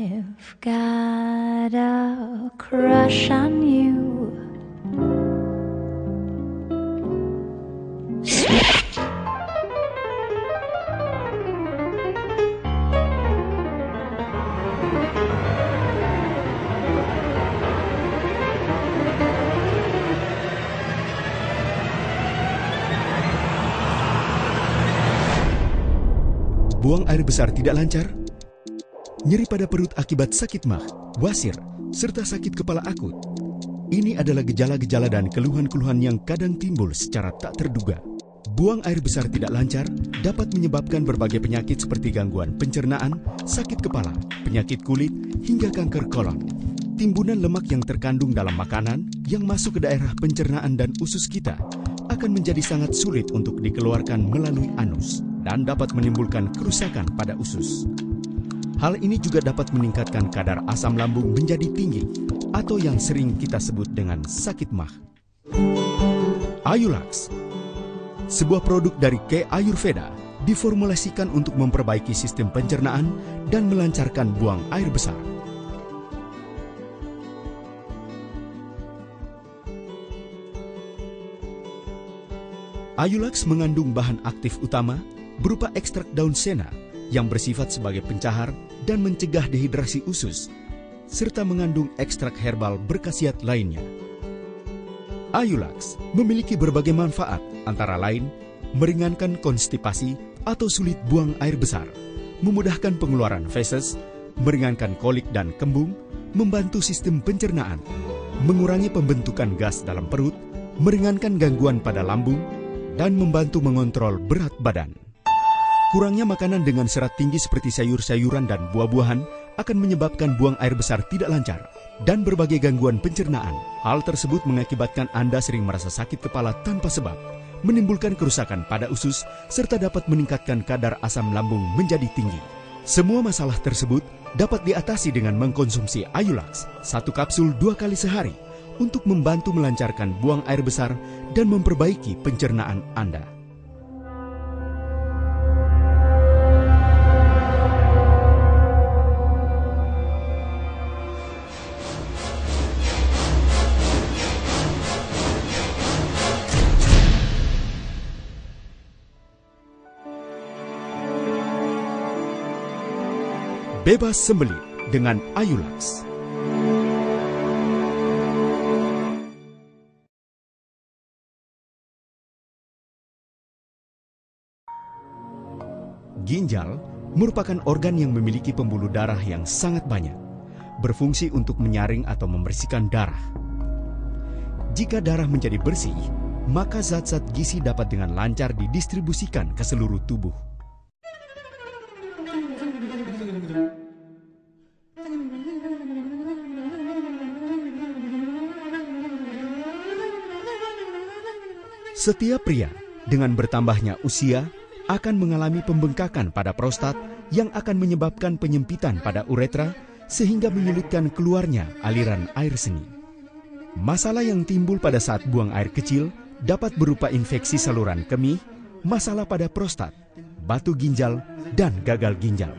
I've got a crush on you. Buang air besar tidak lancar, nyeri pada perut akibat sakit mah, wasir, serta sakit kepala akut. Ini adalah gejala-gejala dan keluhan-keluhan yang kadang timbul secara tak terduga. Buang air besar tidak lancar dapat menyebabkan berbagai penyakit seperti gangguan pencernaan, sakit kepala, penyakit kulit, hingga kanker kolon. Timbunan lemak yang terkandung dalam makanan yang masuk ke daerah pencernaan dan usus kita akan menjadi sangat sulit untuk dikeluarkan melalui anus dan dapat menimbulkan kerusakan pada usus. Hal ini juga dapat meningkatkan kadar asam lambung menjadi tinggi atau yang sering kita sebut dengan sakit mah. Ayulax, sebuah produk dari K Ayurveda, diformulasikan untuk memperbaiki sistem pencernaan dan melancarkan buang air besar. Ayulax mengandung bahan aktif utama berupa ekstrak daun sena yang bersifat sebagai pencahar dan mencegah dehidrasi usus, serta mengandung ekstrak herbal berkhasiat lainnya. Ayulax memiliki berbagai manfaat, antara lain meringankan konstipasi atau sulit buang air besar, memudahkan pengeluaran feses, meringankan kolik dan kembung, membantu sistem pencernaan, mengurangi pembentukan gas dalam perut, meringankan gangguan pada lambung, dan membantu mengontrol berat badan. Kurangnya makanan dengan serat tinggi seperti sayur-sayuran dan buah-buahan akan menyebabkan buang air besar tidak lancar dan berbagai gangguan pencernaan. Hal tersebut mengakibatkan Anda sering merasa sakit kepala tanpa sebab, menimbulkan kerusakan pada usus, serta dapat meningkatkan kadar asam lambung menjadi tinggi. Semua masalah tersebut dapat diatasi dengan mengkonsumsi Ayulax, 1 kapsul 2 kali sehari, untuk membantu melancarkan buang air besar dan memperbaiki pencernaan Anda. Bebas sembelit dengan Ayulax. Ginjal merupakan organ yang memiliki pembuluh darah yang sangat banyak, berfungsi untuk menyaring atau membersihkan darah. Jika darah menjadi bersih, maka zat-zat gizi dapat dengan lancar didistribusikan ke seluruh tubuh. Setiap pria dengan bertambahnya usia akan mengalami pembengkakan pada prostat yang akan menyebabkan penyempitan pada uretra sehingga menyulitkan keluarnya aliran air seni. Masalah yang timbul pada saat buang air kecil dapat berupa infeksi saluran kemih, masalah pada prostat, batu ginjal, dan gagal ginjal.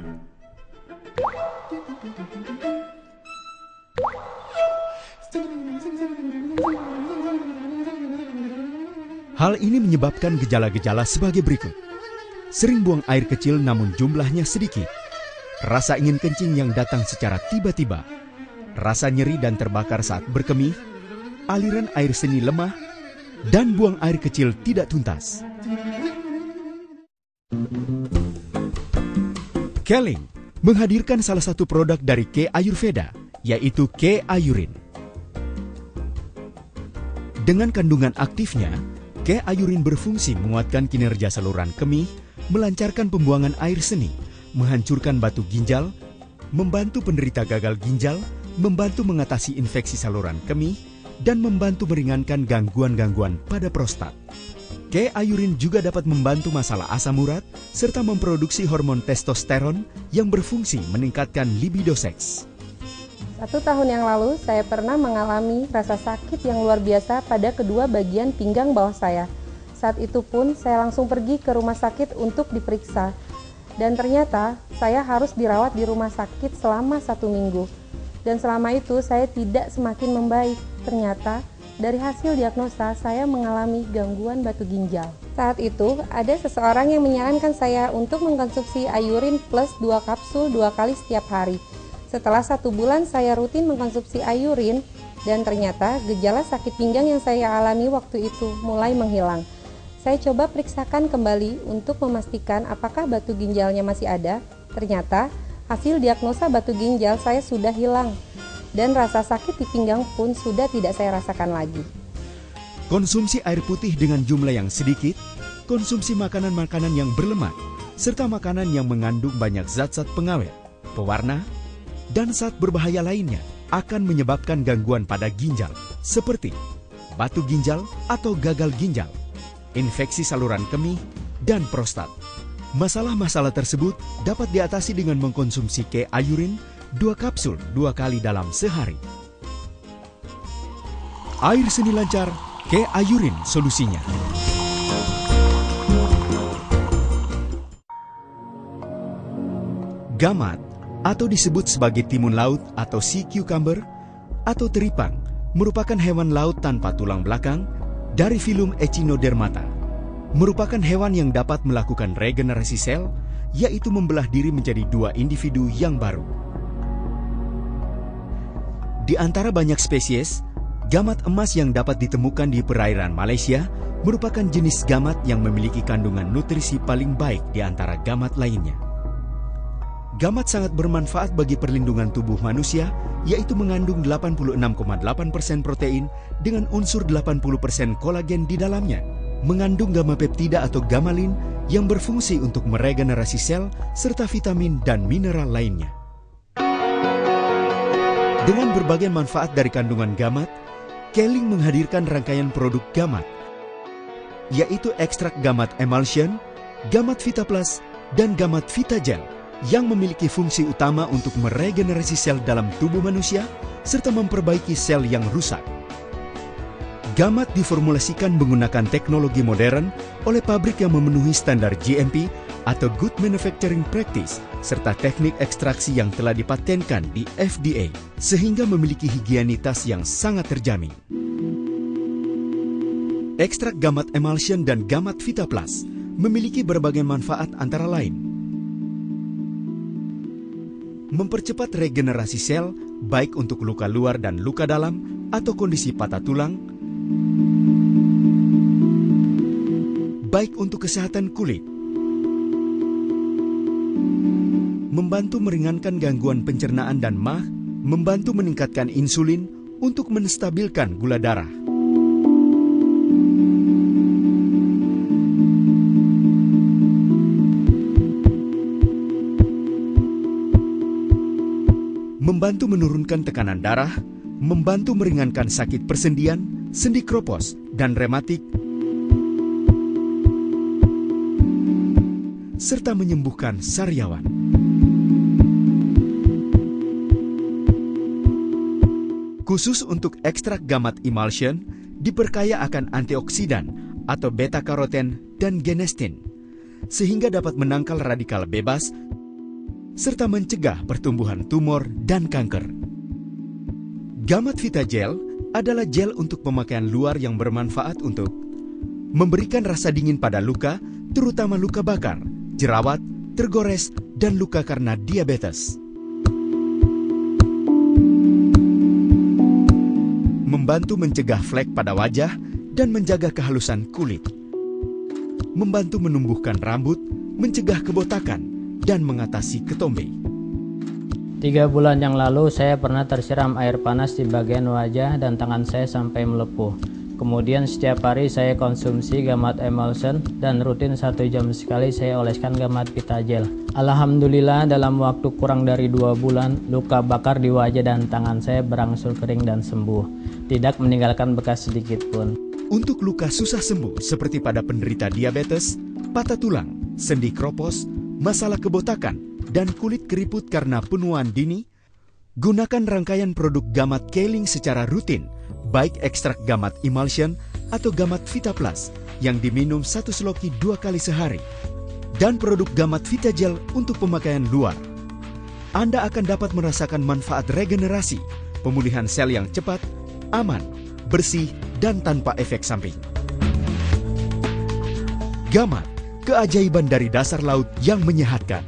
Hal ini menyebabkan gejala-gejala sebagai berikut. Sering buang air kecil namun jumlahnya sedikit. Rasa ingin kencing yang datang secara tiba-tiba. Rasa nyeri dan terbakar saat berkemih. Aliran air seni lemah. Dan buang air kecil tidak tuntas. Keling menghadirkan salah satu produk dari K Ayurveda, yaitu K Ayurin. Dengan kandungan aktifnya, K Ayurin berfungsi menguatkan kinerja saluran kemih, melancarkan pembuangan air seni, menghancurkan batu ginjal, membantu penderita gagal ginjal, membantu mengatasi infeksi saluran kemih, dan membantu meringankan gangguan-gangguan pada prostat. K Ayurin juga dapat membantu masalah asam urat, serta memproduksi hormon testosteron yang berfungsi meningkatkan libido seks. 1 tahun yang lalu, saya pernah mengalami rasa sakit yang luar biasa pada kedua bagian pinggang bawah saya. Saat itu pun, saya langsung pergi ke rumah sakit untuk diperiksa. Dan ternyata saya harus dirawat di rumah sakit selama 1 minggu. Dan selama itu saya tidak semakin membaik. Ternyata dari hasil diagnosa saya mengalami gangguan batu ginjal. Saat itu ada seseorang yang menyarankan saya untuk mengkonsumsi Iurin Plus 2 kapsul 2 kali setiap hari. Setelah 1 bulan saya rutin mengkonsumsi Iurin dan ternyata gejala sakit pinggang yang saya alami waktu itu mulai menghilang. Saya coba periksakan kembali untuk memastikan apakah batu ginjalnya masih ada. Ternyata hasil diagnosa batu ginjal saya sudah hilang dan rasa sakit di pinggang pun sudah tidak saya rasakan lagi. Konsumsi air putih dengan jumlah yang sedikit, konsumsi makanan-makanan yang berlemak, serta makanan yang mengandung banyak zat-zat pengawet, pewarna, dan zat berbahaya lainnya akan menyebabkan gangguan pada ginjal seperti batu ginjal atau gagal ginjal, infeksi saluran kemih, dan prostat. Masalah-masalah tersebut dapat diatasi dengan mengkonsumsi K-Iurin 2 kapsul 2 kali dalam sehari. Air seni lancar, K-Iurin solusinya. Gamat atau disebut sebagai timun laut atau sea cucumber atau teripang merupakan hewan laut tanpa tulang belakang dari filum Echinodermata. Merupakan hewan yang dapat melakukan regenerasi sel, yaitu membelah diri menjadi 2 individu yang baru. Di antara banyak spesies, gamat emas yang dapat ditemukan di perairan Malaysia merupakan jenis gamat yang memiliki kandungan nutrisi paling baik di antara gamat lainnya. Gamat sangat bermanfaat bagi perlindungan tubuh manusia, yaitu mengandung 86,8% protein dengan unsur 80% kolagen di dalamnya, mengandung gamma peptida atau gamalin yang berfungsi untuk meregenerasi sel, serta vitamin dan mineral lainnya. Dengan berbagai manfaat dari kandungan gamat, Keling menghadirkan rangkaian produk gamat, yaitu ekstrak gamat emulsion, gamat Vita Plus, dan gamat Vita Gel, yang memiliki fungsi utama untuk meregenerasi sel dalam tubuh manusia serta memperbaiki sel yang rusak. Gamat diformulasikan menggunakan teknologi modern oleh pabrik yang memenuhi standar GMP atau Good Manufacturing Practice serta teknik ekstraksi yang telah dipatenkan di FDA sehingga memiliki higienitas yang sangat terjamin. Ekstrak gamat emulsion dan gamat Vita Plus memiliki berbagai manfaat antara lain mempercepat regenerasi sel, baik untuk luka luar dan luka dalam, atau kondisi patah tulang, baik untuk kesehatan kulit, membantu meringankan gangguan pencernaan dan MAH, membantu meningkatkan insulin untuk menstabilkan gula darah. Membantu menurunkan tekanan darah, membantu meringankan sakit persendian, sendi kropos, dan rematik, serta menyembuhkan sariawan. Khusus untuk ekstrak gamat emulsion, diperkaya akan antioksidan atau beta-karoten dan genestin, sehingga dapat menangkal radikal bebas serta mencegah pertumbuhan tumor dan kanker. Gamat Vita Gel adalah gel untuk pemakaian luar yang bermanfaat untuk memberikan rasa dingin pada luka, terutama luka bakar, jerawat, tergores, dan luka karena diabetes. Membantu mencegah flek pada wajah dan menjaga kehalusan kulit. Membantu menumbuhkan rambut, mencegah kebotakan, dan mengatasi ketombe. 3 bulan yang lalu saya pernah tersiram air panas di bagian wajah dan tangan saya sampai melepuh. Kemudian setiap hari saya konsumsi gamat emulsion dan rutin 1 jam sekali saya oleskan gamat Vita Gel. Alhamdulillah dalam waktu kurang dari 2 bulan luka bakar di wajah dan tangan saya berangsur kering dan sembuh. Tidak meninggalkan bekas sedikit pun. Untuk luka susah sembuh seperti pada penderita diabetes, patah tulang, sendi kropos, masalah kebotakan, dan kulit keriput karena penuaan dini, gunakan rangkaian produk gamat Keling secara rutin, baik ekstrak gamat emulsion atau gamat Vita Plus yang diminum 1 seloki 2 kali sehari. dan produk Gamat Vita Gel untuk pemakaian luar. Anda akan dapat merasakan manfaat regenerasi, pemulihan sel yang cepat, aman, bersih, dan tanpa efek samping. Gamat, keajaiban dari dasar laut yang menyehatkan.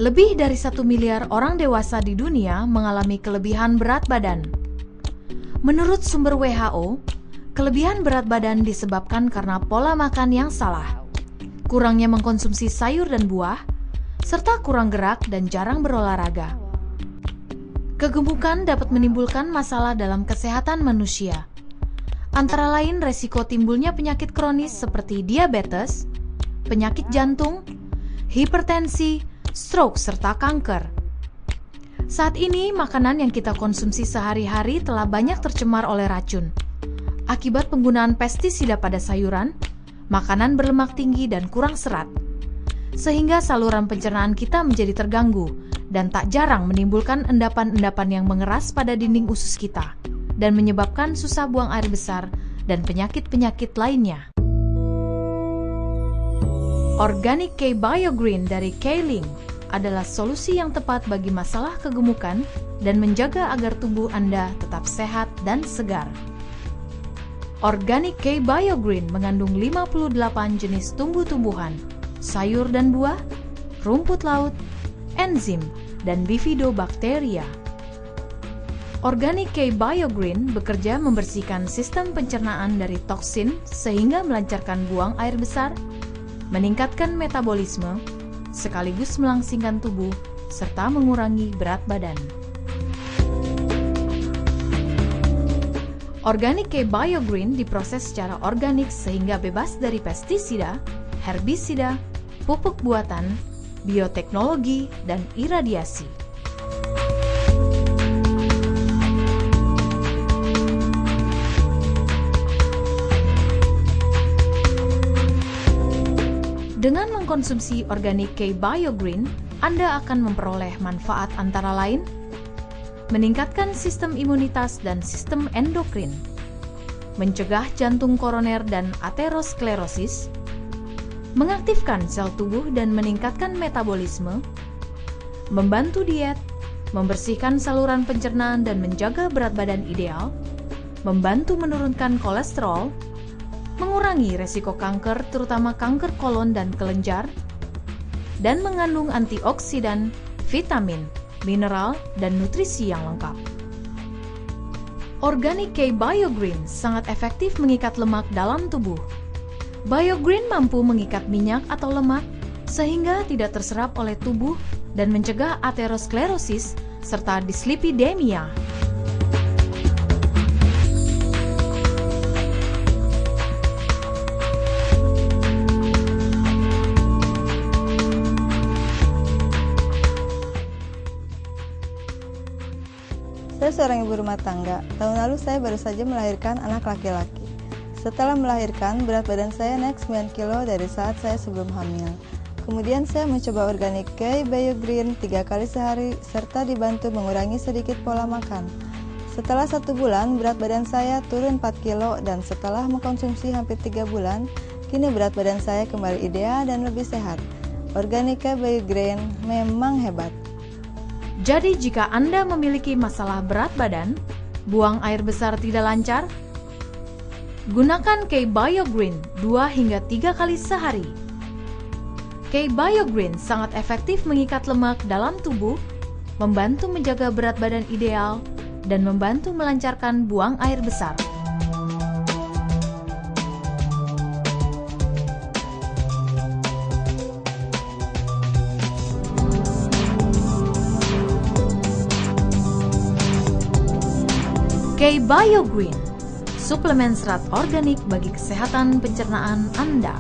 Lebih dari 1 miliar orang dewasa di dunia mengalami kelebihan berat badan. Menurut sumber WHO, kelebihan berat badan disebabkan karena pola makan yang salah, kurangnya mengkonsumsi sayur dan buah, serta kurang gerak dan jarang berolahraga. Kegemukan dapat menimbulkan masalah dalam kesehatan manusia. Antara lain resiko timbulnya penyakit kronis seperti diabetes, penyakit jantung, hipertensi, stroke, serta kanker. Saat ini, makanan yang kita konsumsi sehari-hari telah banyak tercemar oleh racun. Akibat penggunaan pestisida pada sayuran, makanan berlemak tinggi dan kurang serat. Sehingga saluran pencernaan kita menjadi terganggu dan tak jarang menimbulkan endapan-endapan yang mengeras pada dinding usus kita dan menyebabkan susah buang air besar dan penyakit-penyakit lainnya. Organic K Biogreen dari K-Link adalah solusi yang tepat bagi masalah kegemukan dan menjaga agar tubuh Anda tetap sehat dan segar. Organic K Biogreen mengandung 58 jenis tumbuh-tumbuhan, sayur dan buah, rumput laut, enzim, dan bifidobakteria. Organic K Biogreen bekerja membersihkan sistem pencernaan dari toksin sehingga melancarkan buang air besar, meningkatkan metabolisme, sekaligus melangsingkan tubuh, serta mengurangi berat badan. Organic K Biogreen diproses secara organik sehingga bebas dari pestisida, herbisida, pupuk buatan, bioteknologi, dan iradiasi. Dengan mengkonsumsi Organic K Biogreen, Anda akan memperoleh manfaat antara lain meningkatkan sistem imunitas dan sistem endokrin, mencegah jantung koroner dan aterosklerosis, mengaktifkan sel tubuh dan meningkatkan metabolisme, membantu diet, membersihkan saluran pencernaan dan menjaga berat badan ideal, membantu menurunkan kolesterol, mengurangi resiko kanker terutama kanker kolon dan kelenjar, dan mengandung antioksidan, vitamin, mineral, dan nutrisi yang lengkap. Organic K Biogreen sangat efektif mengikat lemak dalam tubuh. Biogreen mampu mengikat minyak atau lemak sehingga tidak terserap oleh tubuh dan mencegah aterosklerosis serta dislipidemia. Saya seorang ibu rumah tangga. Tahun lalu saya baru saja melahirkan anak laki-laki. Setelah melahirkan, berat badan saya naik 9 kilo dari saat saya sebelum hamil. Kemudian saya mencoba Organic K Biogreen 3 kali sehari serta dibantu mengurangi sedikit pola makan. Setelah 1 bulan, berat badan saya turun 4 kilo dan setelah mengkonsumsi hampir 3 bulan, kini berat badan saya kembali ideal dan lebih sehat. Organic K Biogreen memang hebat. Jadi jika Anda memiliki masalah berat badan, buang air besar tidak lancar, gunakan K Biogreen 2 hingga 3 kali sehari. K Biogreen sangat efektif mengikat lemak dalam tubuh, membantu menjaga berat badan ideal, dan membantu melancarkan buang air besar. K Biogreen, suplemen serat organik bagi kesehatan pencernaan Anda.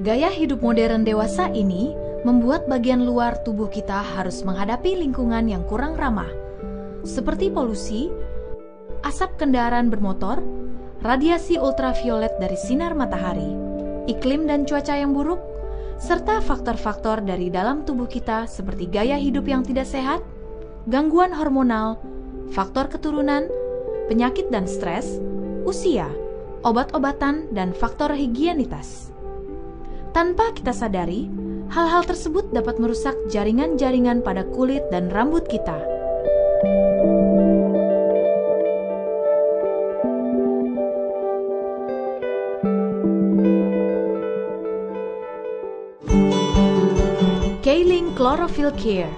Gaya hidup modern dewasa ini membuat bagian luar tubuh kita harus menghadapi lingkungan yang kurang ramah, seperti polusi, asap kendaraan bermotor, radiasi ultraviolet dari sinar matahari, iklim dan cuaca yang buruk, serta faktor-faktor dari dalam tubuh kita seperti gaya hidup yang tidak sehat, gangguan hormonal, faktor keturunan, penyakit dan stres, usia, obat-obatan, dan faktor higienitas. Tanpa kita sadari, hal-hal tersebut dapat merusak jaringan-jaringan pada kulit dan rambut kita. K-Link Chlorophyll Care,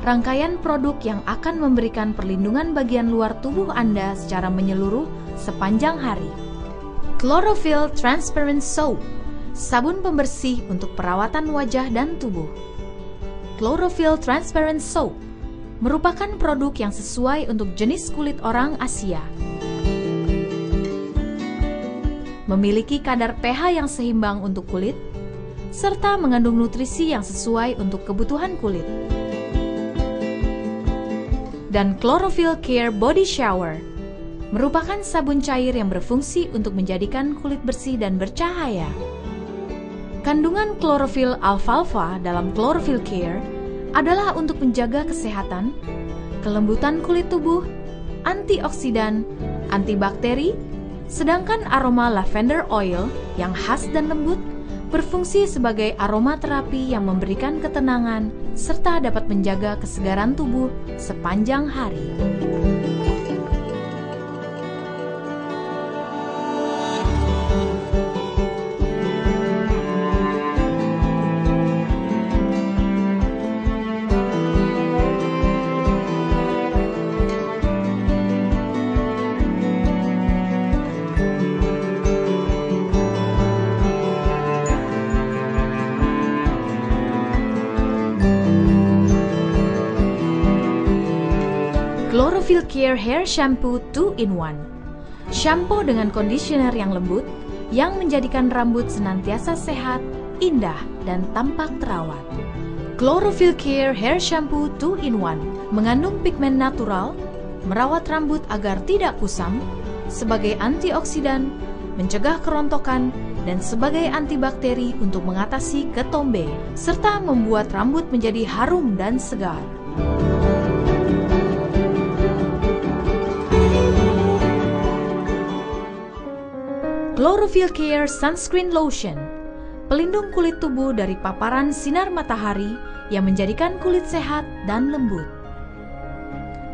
rangkaian produk yang akan memberikan perlindungan bagian luar tubuh Anda secara menyeluruh sepanjang hari. Chlorophyll Transparent Soap, sabun pembersih untuk perawatan wajah dan tubuh. Chlorophyll Transparent Soap merupakan produk yang sesuai untuk jenis kulit orang Asia. Memiliki kadar pH yang seimbang untuk kulit, serta mengandung nutrisi yang sesuai untuk kebutuhan kulit. Dan Chlorophyll Care Body Shower merupakan sabun cair yang berfungsi untuk menjadikan kulit bersih dan bercahaya. Kandungan klorofil alfalfa dalam Chlorophyll Care adalah untuk menjaga kesehatan, kelembutan kulit tubuh, antioksidan, antibakteri, sedangkan aroma lavender oil yang khas dan lembut berfungsi sebagai aromaterapi yang memberikan ketenangan serta dapat menjaga kesegaran tubuh sepanjang hari. Chlorophyll Care Hair Shampoo 2-in-1. Shampoo dengan conditioner yang lembut yang menjadikan rambut senantiasa sehat, indah, dan tampak terawat. Chlorophyll Care Hair Shampoo 2-in-1 mengandung pigmen natural, merawat rambut agar tidak kusam, sebagai antioksidan, mencegah kerontokan, dan sebagai antibakteri untuk mengatasi ketombe, serta membuat rambut menjadi harum dan segar. Chlorophyll Care Sunscreen Lotion, pelindung kulit tubuh dari paparan sinar matahari yang menjadikan kulit sehat dan lembut.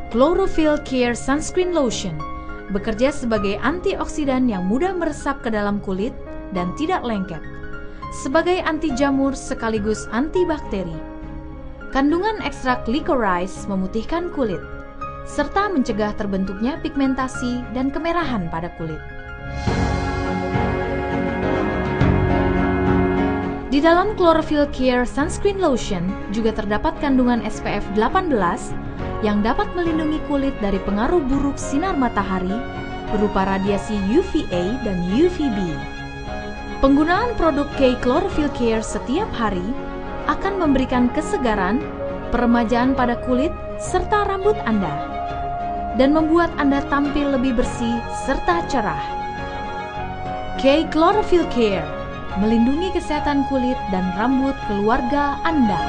Chlorophyll Care Sunscreen Lotion bekerja sebagai antioksidan yang mudah meresap ke dalam kulit dan tidak lengket, sebagai anti jamur sekaligus antibakteri. Kandungan ekstrak licorice memutihkan kulit, serta mencegah terbentuknya pigmentasi dan kemerahan pada kulit. Di dalam Chlorophyll Care Sunscreen Lotion juga terdapat kandungan SPF 18 yang dapat melindungi kulit dari pengaruh buruk sinar matahari berupa radiasi UVA dan UVB. Penggunaan produk K-Chlorophyll Care setiap hari akan memberikan kesegaran, peremajaan pada kulit serta rambut Anda, dan membuat Anda tampil lebih bersih serta cerah. K-Chlorophyll Care melindungi kesehatan kulit dan rambut keluarga Anda.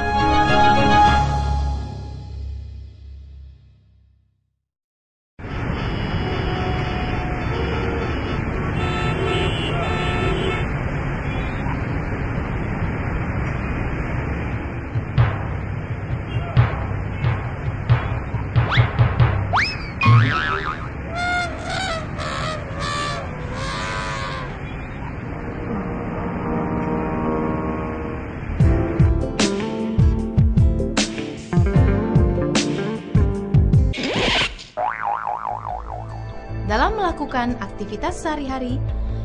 Dalam melakukan aktivitas sehari-hari,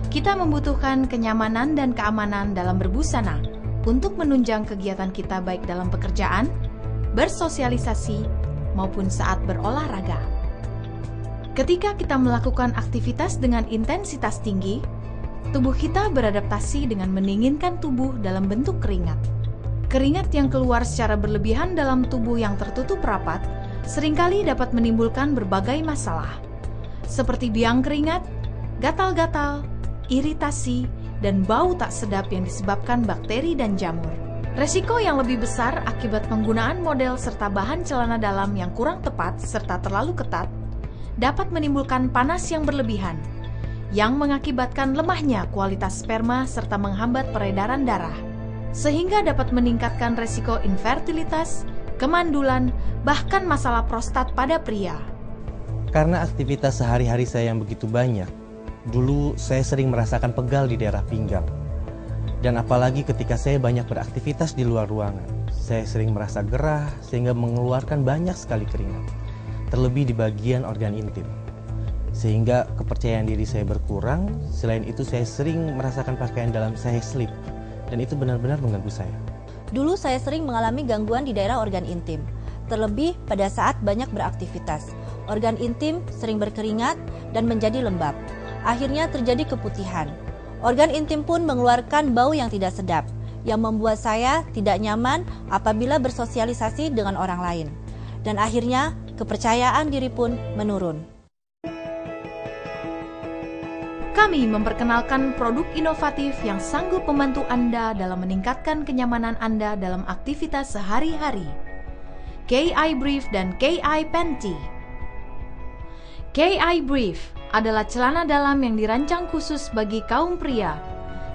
kita membutuhkan kenyamanan dan keamanan dalam berbusana untuk menunjang kegiatan kita baik dalam pekerjaan, bersosialisasi, maupun saat berolahraga. Ketika kita melakukan aktivitas dengan intensitas tinggi, tubuh kita beradaptasi dengan mendinginkan tubuh dalam bentuk keringat. Keringat yang keluar secara berlebihan dalam tubuh yang tertutup rapat seringkali dapat menimbulkan berbagai masalah, seperti biang keringat, gatal-gatal, iritasi, dan bau tak sedap yang disebabkan bakteri dan jamur. Resiko yang lebih besar akibat penggunaan model serta bahan celana dalam yang kurang tepat serta terlalu ketat dapat menimbulkan panas yang berlebihan, yang mengakibatkan lemahnya kualitas sperma serta menghambat peredaran darah, sehingga dapat meningkatkan resiko infertilitas, kemandulan, bahkan masalah prostat pada pria. Karena aktivitas sehari-hari saya yang begitu banyak, dulu saya sering merasakan pegal di daerah pinggang. Dan apalagi ketika saya banyak beraktivitas di luar ruangan, saya sering merasa gerah sehingga mengeluarkan banyak sekali keringat, terlebih di bagian organ intim. Sehingga kepercayaan diri saya berkurang, selain itu saya sering merasakan pakaian dalam saya slip, dan itu benar-benar mengganggu saya. Dulu saya sering mengalami gangguan di daerah organ intim, terlebih pada saat banyak beraktivitas. Organ intim sering berkeringat dan menjadi lembab. Akhirnya terjadi keputihan. Organ intim pun mengeluarkan bau yang tidak sedap, yang membuat saya tidak nyaman apabila bersosialisasi dengan orang lain. Dan akhirnya kepercayaan diri pun menurun. Kami memperkenalkan produk inovatif yang sanggup membantu Anda dalam meningkatkan kenyamanan Anda dalam aktivitas sehari-hari. KI Brief dan KI Panty. KI Brief adalah celana dalam yang dirancang khusus bagi kaum pria,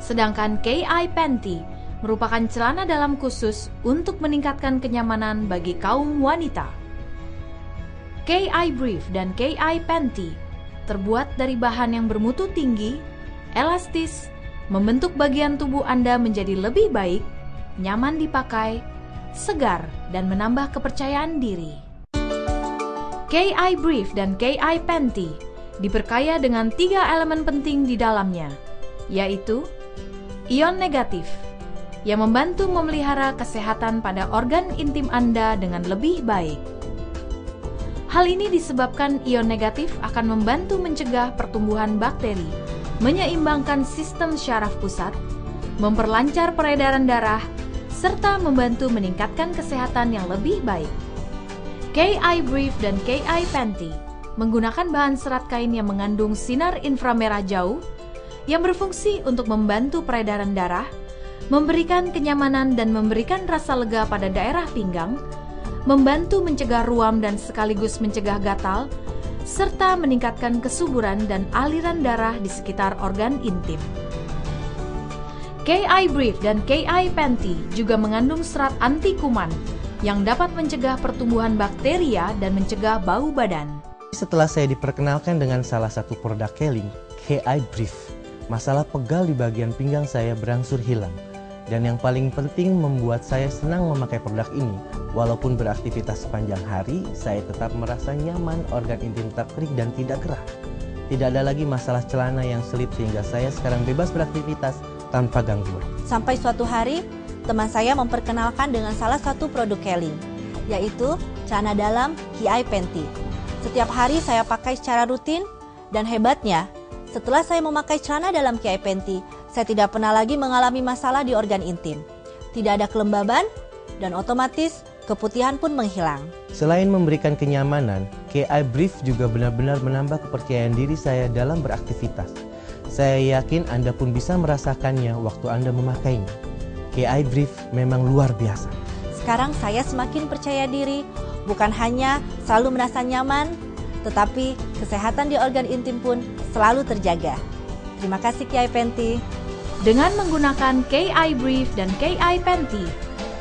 sedangkan KI Panty merupakan celana dalam khusus untuk meningkatkan kenyamanan bagi kaum wanita. KI Brief dan KI Panty terbuat dari bahan yang bermutu tinggi, elastis, membentuk bagian tubuh Anda menjadi lebih baik, nyaman dipakai, segar, dan menambah kepercayaan diri. KI Brief dan KI Panty diperkaya dengan 3 elemen penting di dalamnya, yaitu ion negatif, yang membantu memelihara kesehatan pada organ intim Anda dengan lebih baik. Hal ini disebabkan ion negatif akan membantu mencegah pertumbuhan bakteri, menyeimbangkan sistem syaraf pusat, memperlancar peredaran darah, serta membantu meningkatkan kesehatan yang lebih baik. KI Brief dan KI Panty menggunakan bahan serat kain yang mengandung sinar inframerah jauh yang berfungsi untuk membantu peredaran darah, memberikan kenyamanan dan memberikan rasa lega pada daerah pinggang, membantu mencegah ruam dan sekaligus mencegah gatal, serta meningkatkan kesuburan dan aliran darah di sekitar organ intim. KI Brief dan KI Panty juga mengandung serat anti kuman yang dapat mencegah pertumbuhan bakteria dan mencegah bau badan. Setelah saya diperkenalkan dengan salah satu produk Keling, KI Brief, masalah pegal di bagian pinggang saya berangsur hilang. Dan yang paling penting membuat saya senang memakai produk ini. Walaupun beraktivitas sepanjang hari, saya tetap merasa nyaman, organ intim tak kering dan tidak gerah. Tidak ada lagi masalah celana yang selip sehingga saya sekarang bebas beraktivitas tanpa gangguan. Sampai suatu hari, teman saya memperkenalkan dengan salah satu produk Keling, yaitu celana dalam KI Panty. Setiap hari saya pakai secara rutin, dan hebatnya, setelah saya memakai celana dalam KI Panty, saya tidak pernah lagi mengalami masalah di organ intim. Tidak ada kelembaban, dan otomatis keputihan pun menghilang. Selain memberikan kenyamanan, KI Brief juga benar-benar menambah kepercayaan diri saya dalam beraktivitas. Saya yakin Anda pun bisa merasakannya waktu Anda memakainya. KI Brief memang luar biasa. Sekarang saya semakin percaya diri, bukan hanya selalu merasa nyaman, tetapi kesehatan di organ intim pun selalu terjaga. Terima kasih KI Panty. Dengan menggunakan KI Brief dan KI Panty,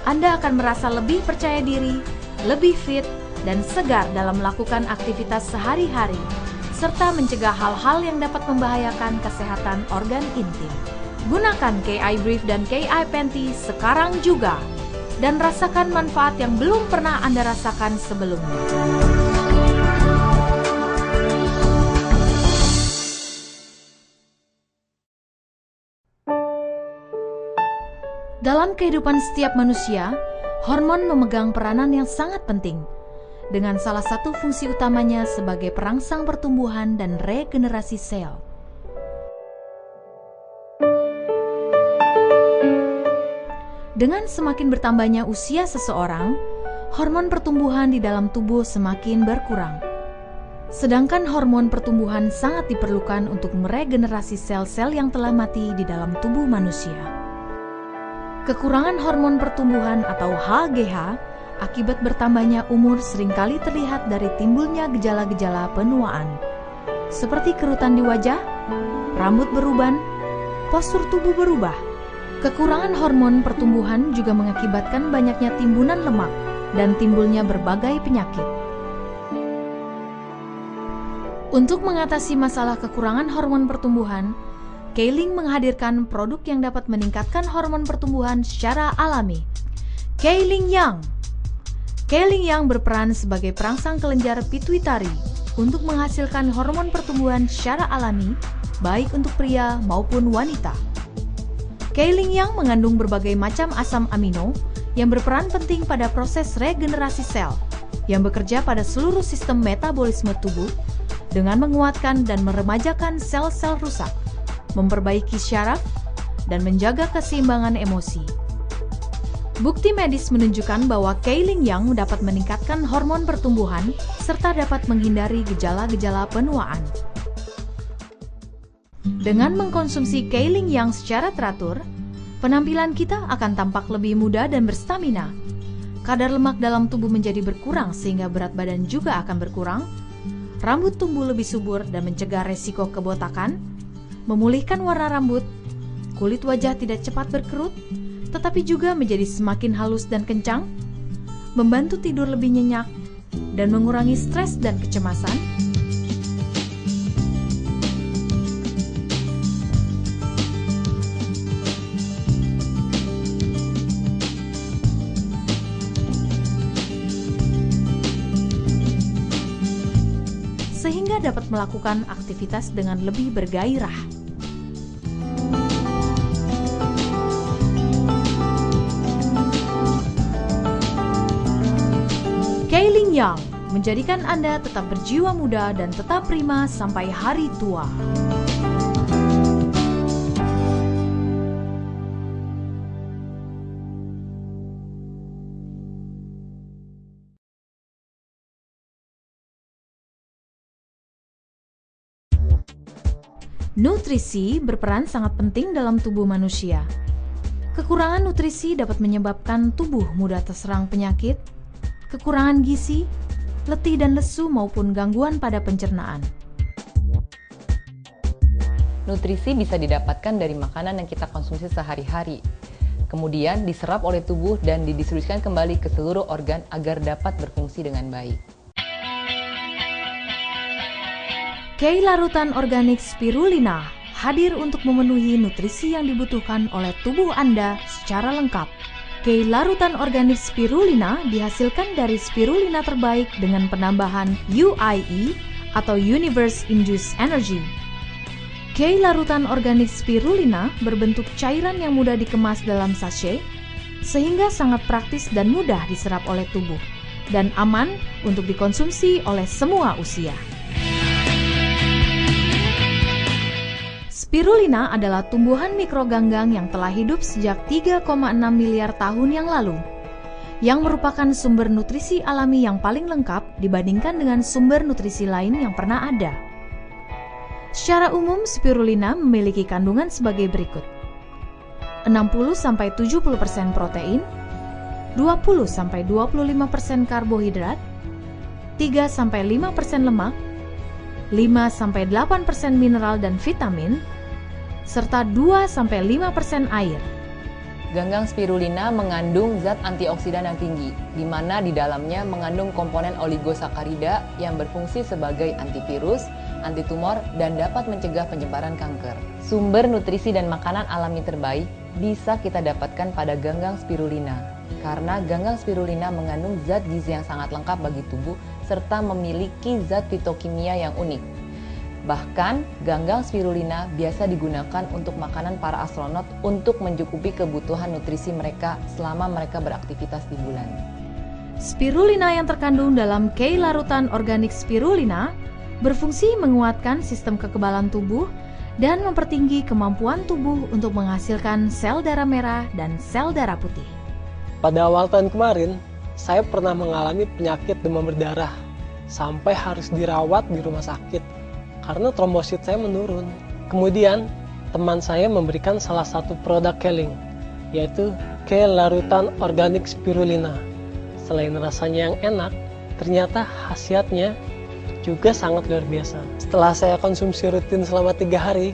Anda akan merasa lebih percaya diri, lebih fit, dan segar dalam melakukan aktivitas sehari-hari, serta mencegah hal-hal yang dapat membahayakan kesehatan organ intim. Gunakan KI Brief dan KI Panty sekarang juga, dan rasakan manfaat yang belum pernah Anda rasakan sebelumnya. Dalam kehidupan setiap manusia, hormon memegang peranan yang sangat penting, dengan salah satu fungsi utamanya sebagai perangsang pertumbuhan dan regenerasi sel. Dengan semakin bertambahnya usia seseorang, hormon pertumbuhan di dalam tubuh semakin berkurang. Sedangkan hormon pertumbuhan sangat diperlukan untuk meregenerasi sel-sel yang telah mati di dalam tubuh manusia. Kekurangan hormon pertumbuhan atau HGH akibat bertambahnya umur seringkali terlihat dari timbulnya gejala-gejala penuaan, seperti kerutan di wajah, rambut beruban, postur tubuh berubah. Kekurangan hormon pertumbuhan juga mengakibatkan banyaknya timbunan lemak dan timbulnya berbagai penyakit. Untuk mengatasi masalah kekurangan hormon pertumbuhan, Keiling menghadirkan produk yang dapat meningkatkan hormon pertumbuhan secara alami. Keiling Yang. Keiling Yang berperan sebagai perangsang kelenjar pituitari untuk menghasilkan hormon pertumbuhan secara alami, baik untuk pria maupun wanita. Keiling Yang mengandung berbagai macam asam amino yang berperan penting pada proses regenerasi sel, yang bekerja pada seluruh sistem metabolisme tubuh dengan menguatkan dan meremajakan sel-sel rusak, memperbaiki syaraf, dan menjaga keseimbangan emosi. Bukti medis menunjukkan bahwa Keiling Yang dapat meningkatkan hormon pertumbuhan serta dapat menghindari gejala-gejala penuaan. Dengan mengkonsumsi Keiling Yang secara teratur, penampilan kita akan tampak lebih muda dan berstamina. Kadar lemak dalam tubuh menjadi berkurang sehingga berat badan juga akan berkurang. Rambut tumbuh lebih subur dan mencegah resiko kebotakan, memulihkan warna rambut, kulit wajah tidak cepat berkerut, tetapi juga menjadi semakin halus dan kencang, membantu tidur lebih nyenyak, dan mengurangi stres dan kecemasan. Sehingga dapat melakukan aktivitas dengan lebih bergairah. Keiling Yang menjadikan Anda tetap berjiwa muda dan tetap prima sampai hari tua. Nutrisi berperan sangat penting dalam tubuh manusia. Kekurangan nutrisi dapat menyebabkan tubuh mudah terserang penyakit, kekurangan gizi, letih dan lesu maupun gangguan pada pencernaan. Nutrisi bisa didapatkan dari makanan yang kita konsumsi sehari-hari, kemudian diserap oleh tubuh dan didistribusikan kembali ke seluruh organ agar dapat berfungsi dengan baik. Kei larutan organik spirulina hadir untuk memenuhi nutrisi yang dibutuhkan oleh tubuh Anda secara lengkap. Kei larutan organik spirulina dihasilkan dari spirulina terbaik dengan penambahan UIE atau Universe Induced Energy. Kei larutan organik spirulina berbentuk cairan yang mudah dikemas dalam sachet, sehingga sangat praktis dan mudah diserap oleh tubuh, dan aman untuk dikonsumsi oleh semua usia. Spirulina adalah tumbuhan mikroganggang yang telah hidup sejak 3,6 miliar tahun yang lalu, yang merupakan sumber nutrisi alami yang paling lengkap dibandingkan dengan sumber nutrisi lain yang pernah ada. Secara umum, spirulina memiliki kandungan sebagai berikut: 60-70% protein, 20-25% karbohidrat, 3-5% lemak, 5-8% mineral dan vitamin, serta 2-5% air. Ganggang spirulina mengandung zat antioksidan yang tinggi, di mana di dalamnya mengandung komponen oligosakarida yang berfungsi sebagai antivirus, antitumor, dan dapat mencegah penyebaran kanker. Sumber nutrisi dan makanan alami terbaik bisa kita dapatkan pada ganggang spirulina, karena ganggang spirulina mengandung zat gizi yang sangat lengkap bagi tubuh serta memiliki zat fitokimia yang unik. Bahkan, ganggang spirulina biasa digunakan untuk makanan para astronot untuk mencukupi kebutuhan nutrisi mereka selama mereka beraktivitas di bulan. Spirulina yang terkandung dalam kei larutan organik spirulina berfungsi menguatkan sistem kekebalan tubuh dan mempertinggi kemampuan tubuh untuk menghasilkan sel darah merah dan sel darah putih. Pada awal tahun kemarin, saya pernah mengalami penyakit demam berdarah sampai harus dirawat di rumah sakit karena trombosit saya menurun. Kemudian, teman saya memberikan salah satu produk Keiling, yaitu K larutan organik spirulina. Selain rasanya yang enak, ternyata khasiatnya juga sangat luar biasa. Setelah saya konsumsi rutin selama 3 hari,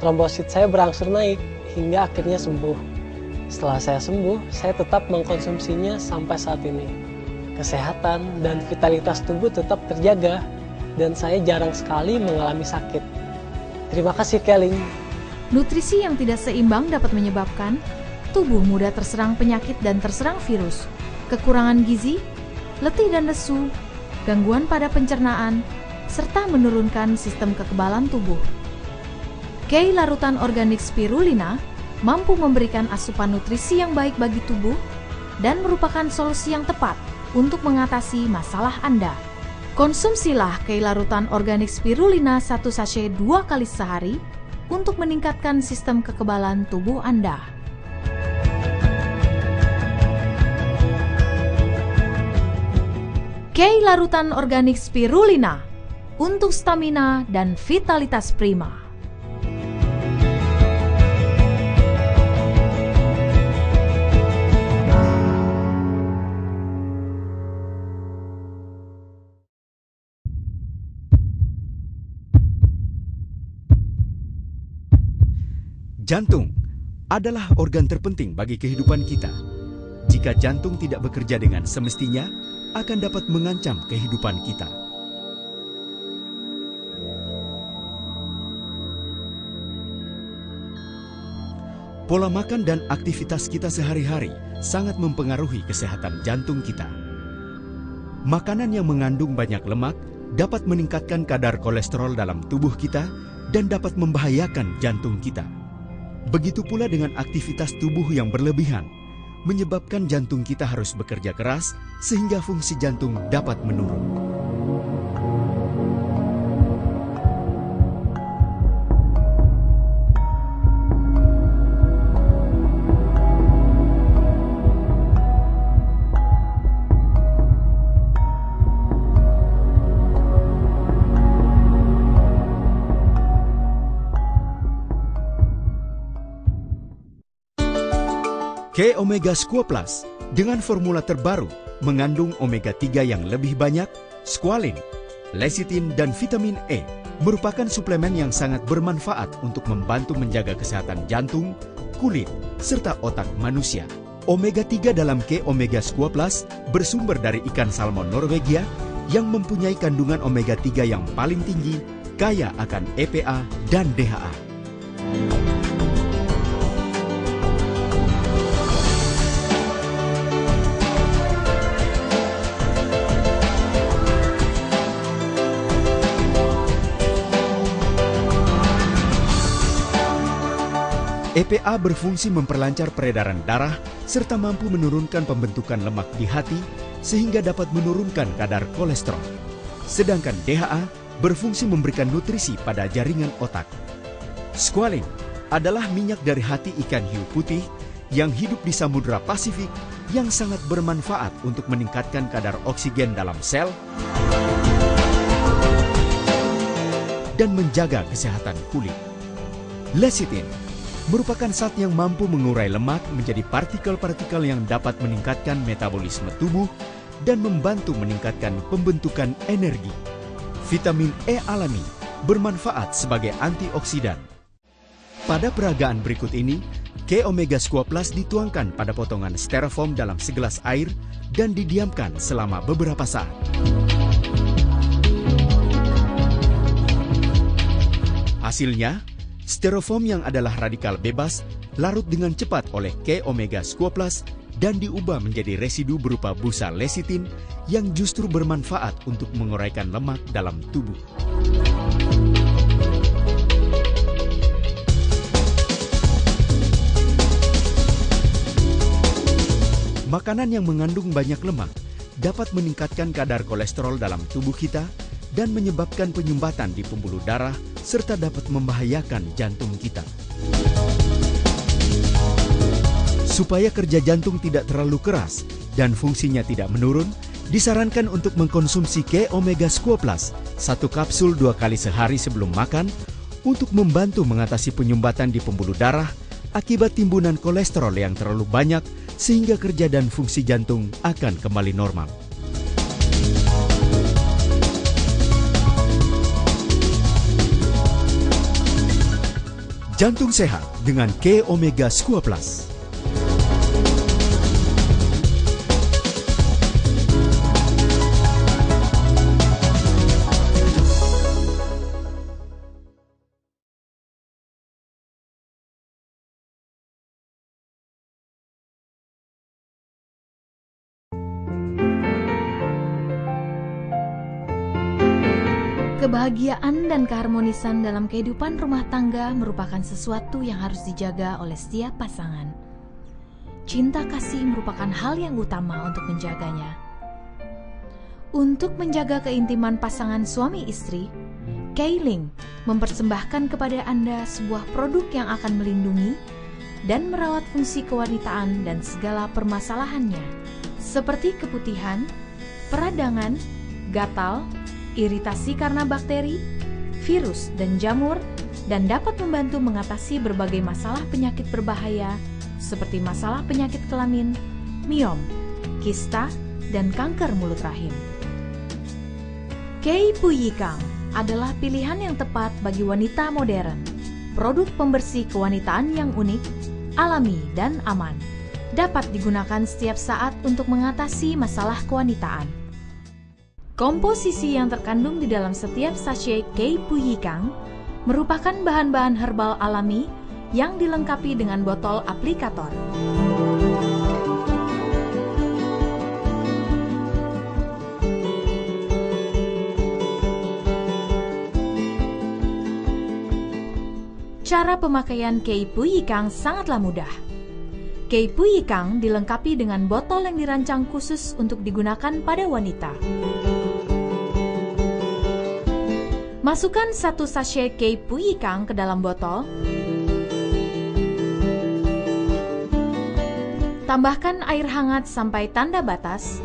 trombosit saya berangsur naik hingga akhirnya sembuh. Setelah saya sembuh, saya tetap mengkonsumsinya sampai saat ini. Kesehatan dan vitalitas tubuh tetap terjaga, dan saya jarang sekali mengalami sakit. Terima kasih, Keling. Nutrisi yang tidak seimbang dapat menyebabkan tubuh mudah terserang penyakit dan terserang virus, kekurangan gizi, letih dan lesu, gangguan pada pencernaan, serta menurunkan sistem kekebalan tubuh. K larutan organik spirulina mampu memberikan asupan nutrisi yang baik bagi tubuh dan merupakan solusi yang tepat untuk mengatasi masalah Anda. Konsumsilah K larutan organik spirulina 1 sachet 2 kali sehari untuk meningkatkan sistem kekebalan tubuh Anda. K larutan organik spirulina untuk stamina dan vitalitas prima. Jantung adalah organ terpenting bagi kehidupan kita. Jika jantung tidak bekerja dengan semestinya, akan dapat mengancam kehidupan kita. Pola makan dan aktivitas kita sehari-hari sangat mempengaruhi kesehatan jantung kita. Makanan yang mengandung banyak lemak dapat meningkatkan kadar kolesterol dalam tubuh kita dan dapat membahayakan jantung kita. Begitu pula dengan aktivitas tubuh yang berlebihan, menyebabkan jantung kita harus bekerja keras sehingga fungsi jantung dapat menurun. K Omega Squo Plus dengan formula terbaru mengandung omega 3 yang lebih banyak, squalene, lecithin, dan vitamin E, merupakan suplemen yang sangat bermanfaat untuk membantu menjaga kesehatan jantung, kulit, serta otak manusia. Omega 3 dalam K Omega Squo Plus bersumber dari ikan salmon Norwegia yang mempunyai kandungan omega 3 yang paling tinggi, kaya akan EPA dan DHA. EPA berfungsi memperlancar peredaran darah serta mampu menurunkan pembentukan lemak di hati sehingga dapat menurunkan kadar kolesterol. Sedangkan DHA berfungsi memberikan nutrisi pada jaringan otak. Squalene adalah minyak dari hati ikan hiu putih yang hidup di Samudra Pasifik yang sangat bermanfaat untuk meningkatkan kadar oksigen dalam sel dan menjaga kesehatan kulit. Lecithin merupakan zat yang mampu mengurai lemak menjadi partikel-partikel yang dapat meningkatkan metabolisme tubuh dan membantu meningkatkan pembentukan energi. Vitamin E alami bermanfaat sebagai antioksidan. Pada peragaan berikut ini, K Omega Squo Plus dituangkan pada potongan styrofoam dalam segelas air dan didiamkan selama beberapa saat. Hasilnya, styrofoam yang adalah radikal bebas larut dengan cepat oleh K Omega Squo Plus dan diubah menjadi residu berupa busa lecithin yang justru bermanfaat untuk menguraikan lemak dalam tubuh. Makanan yang mengandung banyak lemak dapat meningkatkan kadar kolesterol dalam tubuh kita dan menyebabkan penyumbatan di pembuluh darah serta dapat membahayakan jantung kita. Supaya kerja jantung tidak terlalu keras dan fungsinya tidak menurun, disarankan untuk mengkonsumsi K Omega Squo Plus 1 kapsul 2 kali sehari sebelum makan untuk membantu mengatasi penyumbatan di pembuluh darah akibat timbunan kolesterol yang terlalu banyak sehingga kerja dan fungsi jantung akan kembali normal. Jantung sehat dengan K Omega Squaa Plus. Kebahagiaan dan keharmonisan dalam kehidupan rumah tangga merupakan sesuatu yang harus dijaga oleh setiap pasangan. Cinta kasih merupakan hal yang utama untuk menjaganya. Untuk menjaga keintiman pasangan suami istri, K-Link mempersembahkan kepada Anda sebuah produk yang akan melindungi dan merawat fungsi kewanitaan dan segala permasalahannya, seperti keputihan, peradangan, gatal, iritasi karena bakteri, virus, dan jamur, dan dapat membantu mengatasi berbagai masalah penyakit berbahaya seperti masalah penyakit kelamin, miom, kista, dan kanker mulut rahim. K-Puyikang adalah pilihan yang tepat bagi wanita modern. Produk pembersih kewanitaan yang unik, alami, dan aman. Dapat digunakan setiap saat untuk mengatasi masalah kewanitaan. Komposisi yang terkandung di dalam setiap sachet K-Puyikang merupakan bahan-bahan herbal alami yang dilengkapi dengan botol aplikator. Cara pemakaian K-Puyikang sangatlah mudah. K-Puyikang dilengkapi dengan botol yang dirancang khusus untuk digunakan pada wanita. Masukkan 1 sachet K-Puyikang ke dalam botol. Tambahkan air hangat sampai tanda batas.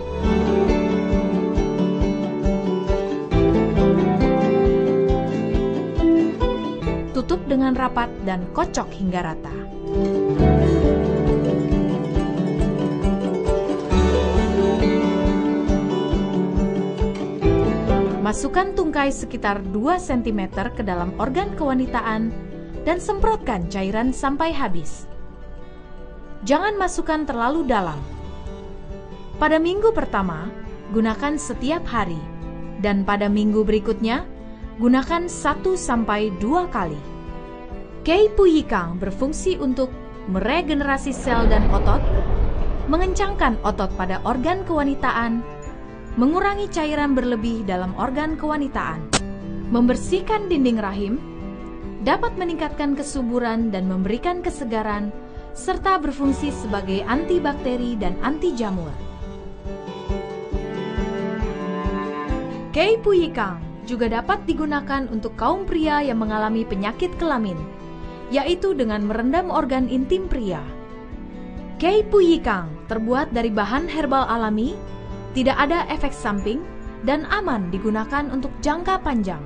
Tutup dengan rapat dan kocok hingga rata. Masukkan tungkai sekitar 2 cm ke dalam organ kewanitaan dan semprotkan cairan sampai habis. Jangan masukkan terlalu dalam. Pada minggu pertama, gunakan setiap hari, dan pada minggu berikutnya, gunakan 1-2 kali. K-Puyikang berfungsi untuk meregenerasi sel dan otot, mengencangkan otot pada organ kewanitaan, mengurangi cairan berlebih dalam organ kewanitaan, membersihkan dinding rahim, dapat meningkatkan kesuburan dan memberikan kesegaran, serta berfungsi sebagai antibakteri dan anti jamur. K-Puyikang juga dapat digunakan untuk kaum pria yang mengalami penyakit kelamin, yaitu dengan merendam organ intim pria. K-Puyikang terbuat dari bahan herbal alami, tidak ada efek samping, dan aman digunakan untuk jangka panjang.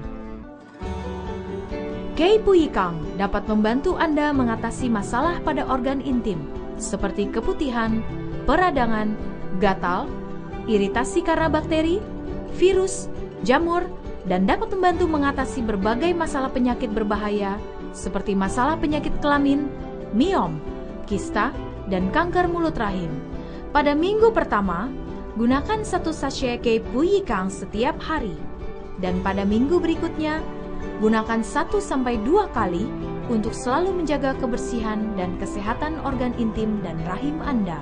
K-Puyikang dapat membantu Anda mengatasi masalah pada organ intim, seperti keputihan, peradangan, gatal, iritasi karena bakteri, virus, jamur, dan dapat membantu mengatasi berbagai masalah penyakit berbahaya, seperti masalah penyakit kelamin, miom, kista, dan kanker mulut rahim. Pada minggu pertama, gunakan 1 sachet K-Puyikang setiap hari, dan pada minggu berikutnya, gunakan 1-2 kali untuk selalu menjaga kebersihan dan kesehatan organ intim dan rahim Anda.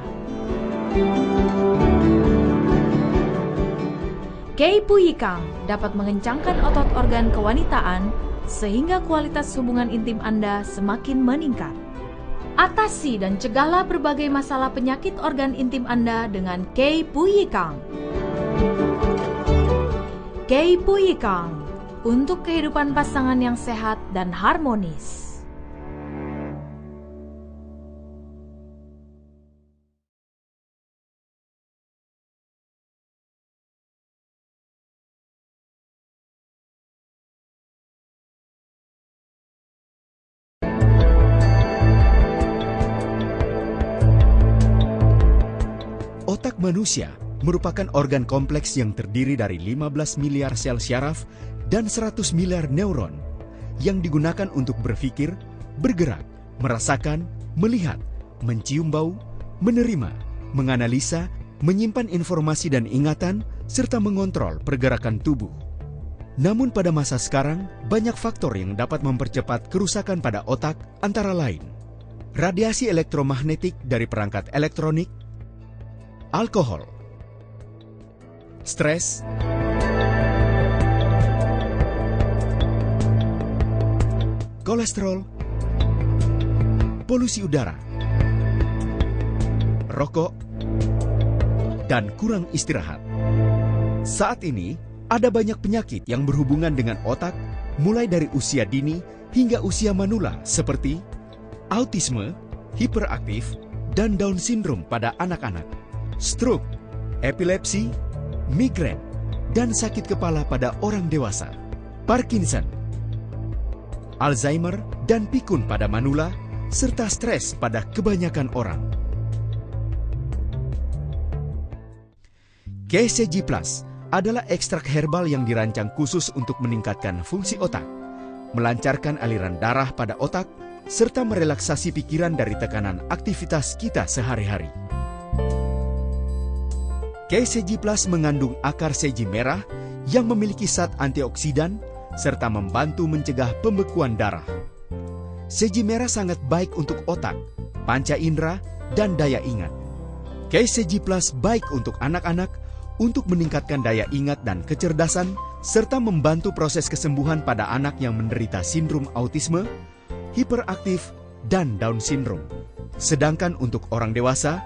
K-Puyikang dapat mengencangkan otot organ kewanitaan sehingga kualitas hubungan intim Anda semakin meningkat. Atasi dan cegahlah berbagai masalah penyakit organ intim Anda dengan K-Puyikang. K-Puyikang untuk kehidupan pasangan yang sehat dan harmonis. Otak manusia merupakan organ kompleks yang terdiri dari 15 miliar sel syaraf dan 100 miliar neuron yang digunakan untuk berpikir, bergerak, merasakan, melihat, mencium bau, menerima, menganalisa, menyimpan informasi dan ingatan, serta mengontrol pergerakan tubuh. Namun pada masa sekarang, banyak faktor yang dapat mempercepat kerusakan pada otak, antara lain radiasi elektromagnetik dari perangkat elektronik, alkohol, stres, kolesterol, polusi udara, rokok, dan kurang istirahat. Saat ini, ada banyak penyakit yang berhubungan dengan otak, mulai dari usia dini hingga usia manula seperti autisme, hiperaktif, dan Down syndrome pada anak-anak, stroke, epilepsi, migrain, dan sakit kepala pada orang dewasa, Parkinson, Alzheimer, dan pikun pada manula, serta stres pada kebanyakan orang. KCG Plus adalah ekstrak herbal yang dirancang khusus untuk meningkatkan fungsi otak, melancarkan aliran darah pada otak, serta merelaksasi pikiran dari tekanan aktivitas kita sehari-hari. KCG Plus mengandung akar seji merah yang memiliki zat antioksidan serta membantu mencegah pembekuan darah. Seji merah sangat baik untuk otak, panca indera, dan daya ingat. KCG Plus baik untuk anak-anak untuk meningkatkan daya ingat dan kecerdasan serta membantu proses kesembuhan pada anak yang menderita sindrom autisme, hiperaktif, dan Down syndrome. Sedangkan untuk orang dewasa,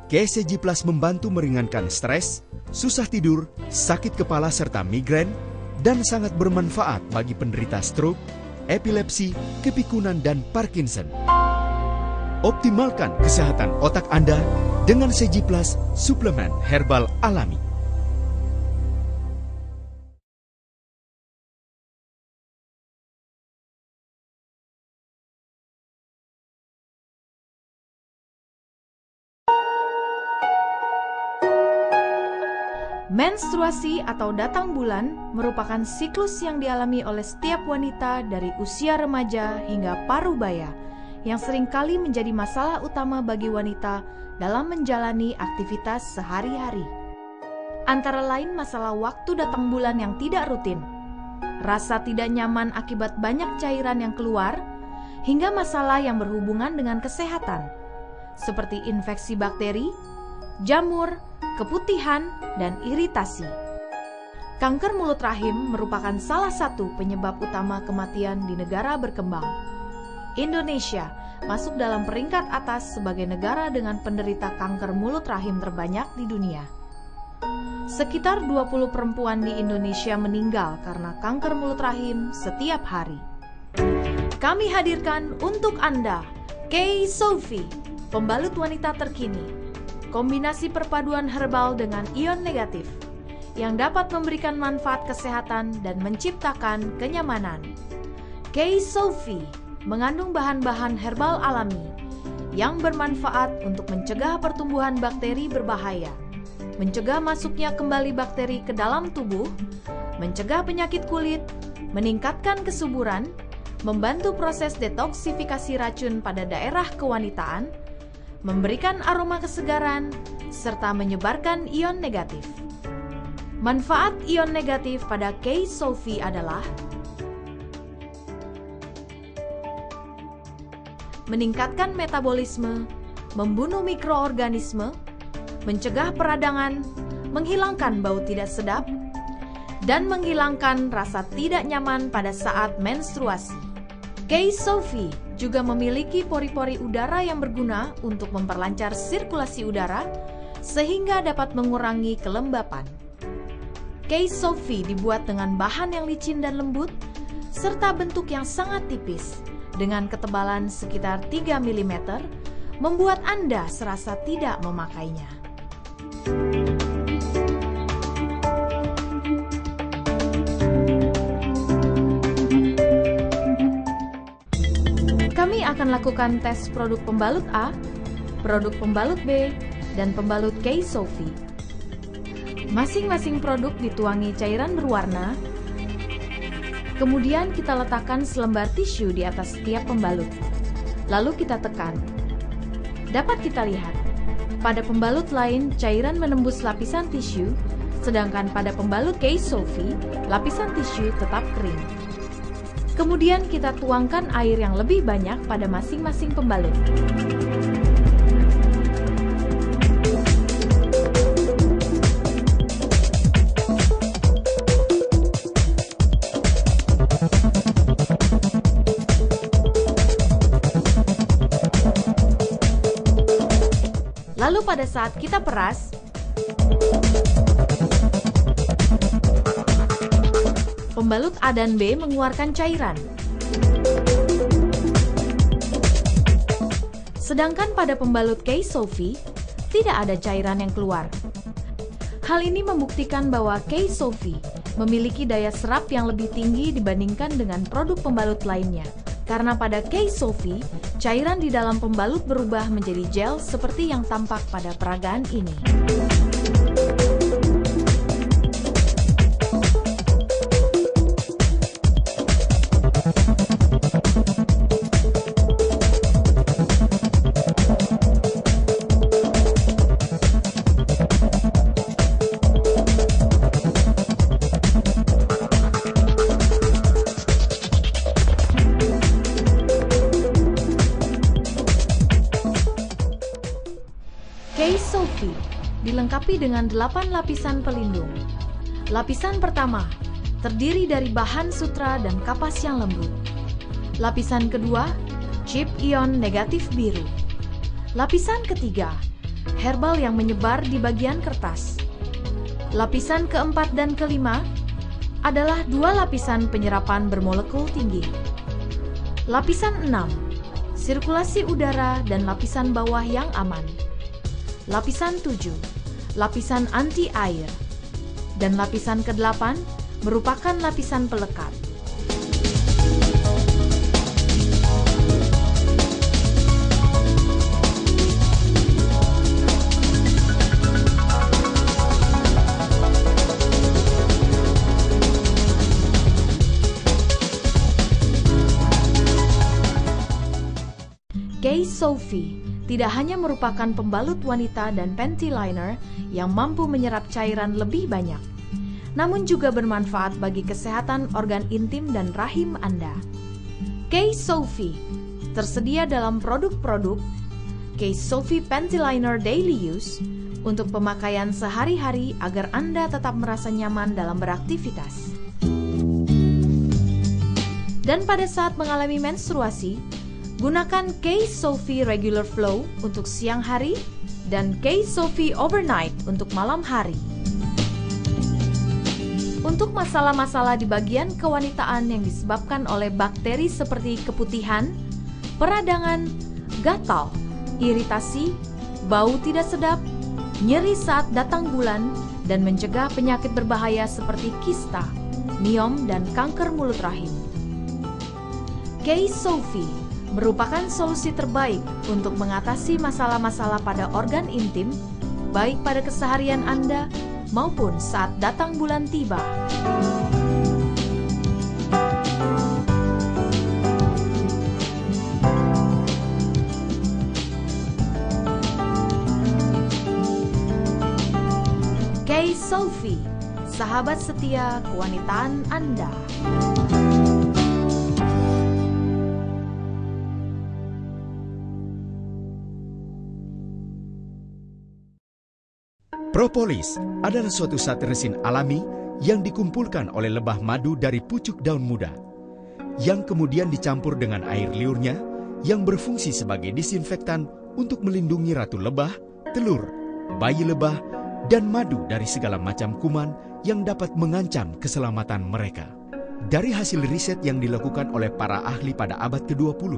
KCG Plus membantu meringankan stres, susah tidur, sakit kepala serta migrain, dan sangat bermanfaat bagi penderita stroke, epilepsi, kepikunan, dan Parkinson. Optimalkan kesehatan otak Anda dengan CG Plus suplemen herbal alami. Menstruasi atau datang bulan merupakan siklus yang dialami oleh setiap wanita dari usia remaja hingga parubaya yang seringkali menjadi masalah utama bagi wanita dalam menjalani aktivitas sehari-hari. Antara lain masalah waktu datang bulan yang tidak rutin, rasa tidak nyaman akibat banyak cairan yang keluar, hingga masalah yang berhubungan dengan kesehatan, seperti infeksi bakteri, jamur, keputihan, dan iritasi. Kanker mulut rahim merupakan salah satu penyebab utama kematian di negara berkembang. Indonesia masuk dalam peringkat atas sebagai negara dengan penderita kanker mulut rahim terbanyak di dunia. Sekitar 20 perempuan di Indonesia meninggal karena kanker mulut rahim setiap hari. Kami hadirkan untuk Anda K-Sofi, pembalut wanita terkini. Kombinasi perpaduan herbal dengan ion negatif yang dapat memberikan manfaat kesehatan dan menciptakan kenyamanan. K-Sofi mengandung bahan-bahan herbal alami yang bermanfaat untuk mencegah pertumbuhan bakteri berbahaya, mencegah masuknya kembali bakteri ke dalam tubuh, mencegah penyakit kulit, meningkatkan kesuburan, membantu proses detoksifikasi racun pada daerah kewanitaan, memberikan aroma kesegaran, serta menyebarkan ion negatif. Manfaat ion negatif pada K-Sofi adalah meningkatkan metabolisme, membunuh mikroorganisme, mencegah peradangan, menghilangkan bau tidak sedap, dan menghilangkan rasa tidak nyaman pada saat menstruasi. K-Sofi juga memiliki pori-pori udara yang berguna untuk memperlancar sirkulasi udara sehingga dapat mengurangi kelembapan. K-Sofi dibuat dengan bahan yang licin dan lembut serta bentuk yang sangat tipis dengan ketebalan sekitar 3 mm, membuat Anda serasa tidak memakainya. Kami akan lakukan tes produk pembalut A, produk pembalut B, dan pembalut K-Sofi Masing-masing produk dituangi cairan berwarna. Kemudian kita letakkan selembar tisu di atas setiap pembalut. Lalu kita tekan. Dapat kita lihat, pada pembalut lain cairan menembus lapisan tisu, sedangkan pada pembalut K-Sofi, lapisan tisu tetap kering. Kemudian kita tuangkan air yang lebih banyak pada masing-masing pembalut. Lalu pada saat kita peras, pembalut A dan B mengeluarkan cairan. Sedangkan pada pembalut K-Sofi, tidak ada cairan yang keluar. Hal ini membuktikan bahwa K-Sofi memiliki daya serap yang lebih tinggi dibandingkan dengan produk pembalut lainnya. Karena pada K-Sofi, cairan di dalam pembalut berubah menjadi gel seperti yang tampak pada peragaan ini. K-Sofi dilengkapi dengan 8 lapisan pelindung. Lapisan pertama terdiri dari bahan sutra dan kapas yang lembut. Lapisan kedua, chip ion negatif biru. Lapisan ketiga, herbal yang menyebar di bagian kertas. Lapisan keempat dan kelima adalah 2 lapisan penyerapan bermolekul tinggi. Lapisan 6, sirkulasi udara dan lapisan bawah yang aman. Lapisan 7, lapisan anti air. Dan lapisan ke-8 merupakan lapisan pelekat. K-Sofi tidak hanya merupakan pembalut wanita dan panty liner yang mampu menyerap cairan lebih banyak, namun juga bermanfaat bagi kesehatan organ intim dan rahim Anda. K-Sofi tersedia dalam produk-produk K-Sofi Panty Liner Daily Use untuk pemakaian sehari-hari agar Anda tetap merasa nyaman dalam beraktivitas. Dan pada saat mengalami menstruasi, gunakan K-Sofi Regular Flow untuk siang hari dan K-Sofi Overnight untuk malam hari. Untuk masalah-masalah di bagian kewanitaan yang disebabkan oleh bakteri seperti keputihan, peradangan, gatal, iritasi, bau tidak sedap, nyeri saat datang bulan, dan mencegah penyakit berbahaya seperti kista, miom, dan kanker mulut rahim. K-Sofi merupakan solusi terbaik untuk mengatasi masalah-masalah pada organ intim, baik pada keseharian Anda maupun saat datang bulan tiba. K-Sofi, sahabat setia kewanitaan Anda. Propolis adalah suatu zat resin alami yang dikumpulkan oleh lebah madu dari pucuk daun muda, yang kemudian dicampur dengan air liurnya yang berfungsi sebagai disinfektan untuk melindungi ratu lebah, telur, bayi lebah, dan madu dari segala macam kuman yang dapat mengancam keselamatan mereka. Dari hasil riset yang dilakukan oleh para ahli pada abad ke-20,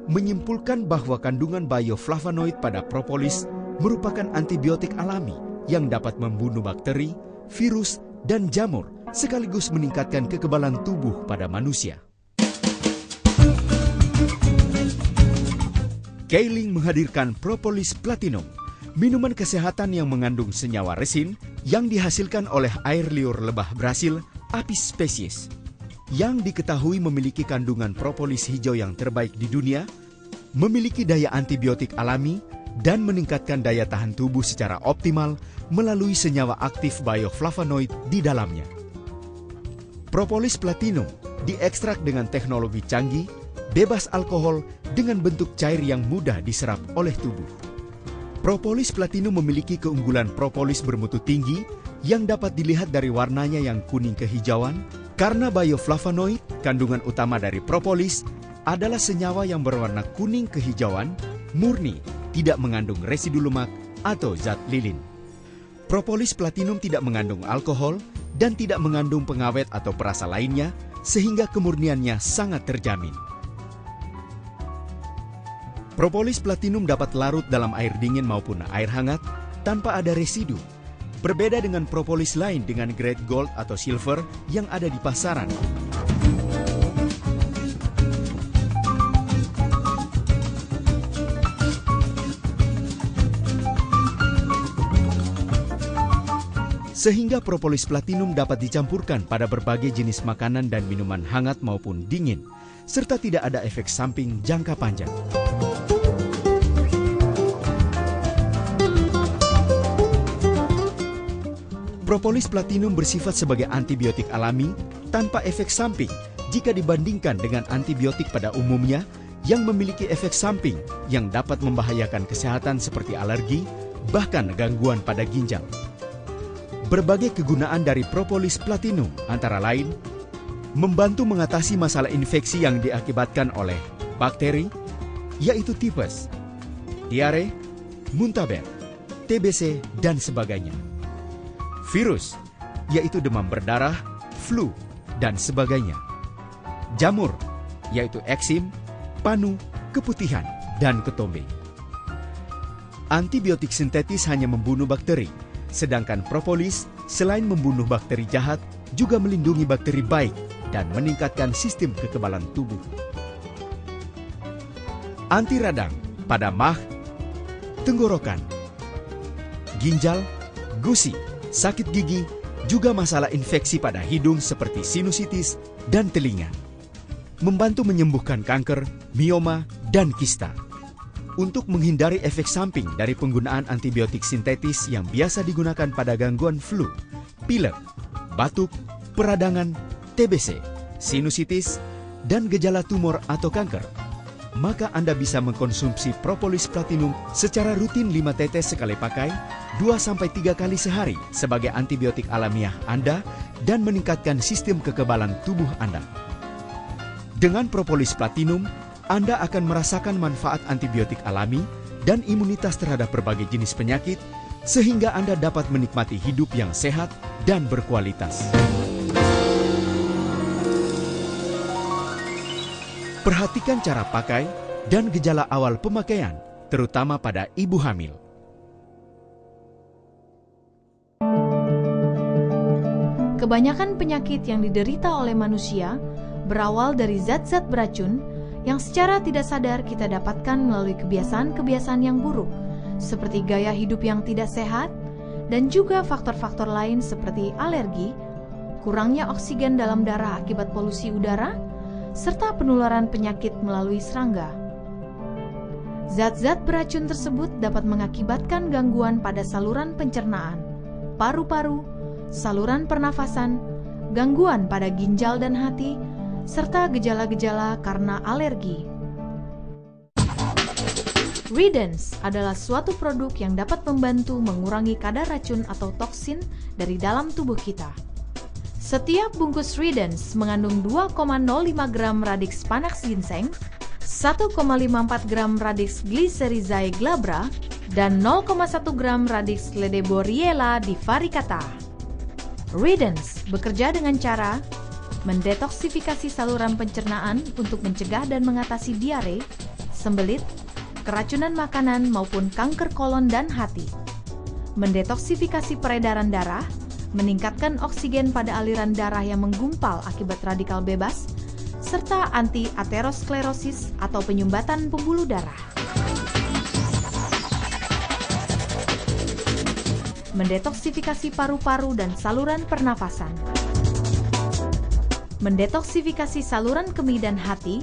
menyimpulkan bahwa kandungan bioflavonoid pada propolis merupakan antibiotik alami yang dapat membunuh bakteri, virus, dan jamur, sekaligus meningkatkan kekebalan tubuh pada manusia. Keiling menghadirkan Propolis Platinum, minuman kesehatan yang mengandung senyawa resin yang dihasilkan oleh air liur lebah Brasil, Apis species, yang diketahui memiliki kandungan propolis hijau yang terbaik di dunia, memiliki daya antibiotik alami, dan meningkatkan daya tahan tubuh secara optimal melalui senyawa aktif bioflavonoid di dalamnya. Propolis platinum diekstrak dengan teknologi canggih, bebas alkohol dengan bentuk cair yang mudah diserap oleh tubuh. Propolis platinum memiliki keunggulan propolis bermutu tinggi yang dapat dilihat dari warnanya yang kuning kehijauan, karena bioflavonoid, kandungan utama dari propolis, adalah senyawa yang berwarna kuning kehijauan, murni, tidak mengandung residu lemak atau zat lilin. Propolis platinum tidak mengandung alkohol dan tidak mengandung pengawet atau perasa lainnya, sehingga kemurniannya sangat terjamin. Propolis platinum dapat larut dalam air dingin maupun air hangat tanpa ada residu. Berbeda dengan propolis lain dengan grade gold atau silver yang ada di pasaran. Sehingga propolis platinum dapat dicampurkan pada berbagai jenis makanan dan minuman hangat maupun dingin, serta tidak ada efek samping jangka panjang. Propolis platinum bersifat sebagai antibiotik alami tanpa efek samping jika dibandingkan dengan antibiotik pada umumnya yang memiliki efek samping yang dapat membahayakan kesehatan seperti alergi, bahkan gangguan pada ginjal. Berbagai kegunaan dari propolis platinum antara lain membantu mengatasi masalah infeksi yang diakibatkan oleh bakteri, yaitu tipes, diare, muntaber, TBC, dan sebagainya. Virus, yaitu demam berdarah, flu, dan sebagainya. Jamur, yaitu eksim, panu, keputihan, dan ketombe. Antibiotik sintetis hanya membunuh bakteri, sedangkan propolis selain membunuh bakteri jahat, juga melindungi bakteri baik dan meningkatkan sistem kekebalan tubuh. Anti radang pada mah, tenggorokan, ginjal, gusi, sakit gigi, juga masalah infeksi pada hidung seperti sinusitis dan telinga. Membantu menyembuhkan kanker, mioma, dan kista. Untuk menghindari efek samping dari penggunaan antibiotik sintetis yang biasa digunakan pada gangguan flu, pilek, batuk, peradangan, TBC, sinusitis, dan gejala tumor atau kanker, maka Anda bisa mengkonsumsi propolis platinum secara rutin 5 tetes sekali pakai 2-3 kali sehari sebagai antibiotik alamiah Anda dan meningkatkan sistem kekebalan tubuh Anda. Dengan propolis platinum, Anda akan merasakan manfaat antibiotik alami dan imunitas terhadap berbagai jenis penyakit, sehingga Anda dapat menikmati hidup yang sehat dan berkualitas. Perhatikan cara pakai dan gejala awal pemakaian, terutama pada ibu hamil. Kebanyakan penyakit yang diderita oleh manusia berawal dari zat-zat beracun yang secara tidak sadar kita dapatkan melalui kebiasaan-kebiasaan yang buruk, seperti gaya hidup yang tidak sehat, dan juga faktor-faktor lain seperti alergi, kurangnya oksigen dalam darah akibat polusi udara, serta penularan penyakit melalui serangga. Zat-zat beracun tersebut dapat mengakibatkan gangguan pada saluran pencernaan, paru-paru, saluran pernafasan, gangguan pada ginjal dan hati, serta gejala-gejala karena alergi. Ridens adalah suatu produk yang dapat membantu mengurangi kadar racun atau toksin dari dalam tubuh kita. Setiap bungkus Ridens mengandung 2,05 gram radix panax ginseng, 1,54 gram radix glycerizae glabra, dan 0,1 gram radix ledeboriella divaricata. Ridens bekerja dengan cara mendetoksifikasi saluran pencernaan untuk mencegah dan mengatasi diare, sembelit, keracunan makanan maupun kanker kolon dan hati. Mendetoksifikasi peredaran darah, meningkatkan oksigen pada aliran darah yang menggumpal akibat radikal bebas, serta anti-aterosklerosis atau penyumbatan pembuluh darah. mendetoksifikasi paru-paru dan saluran pernafasan, mendetoksifikasi saluran kemih dan hati,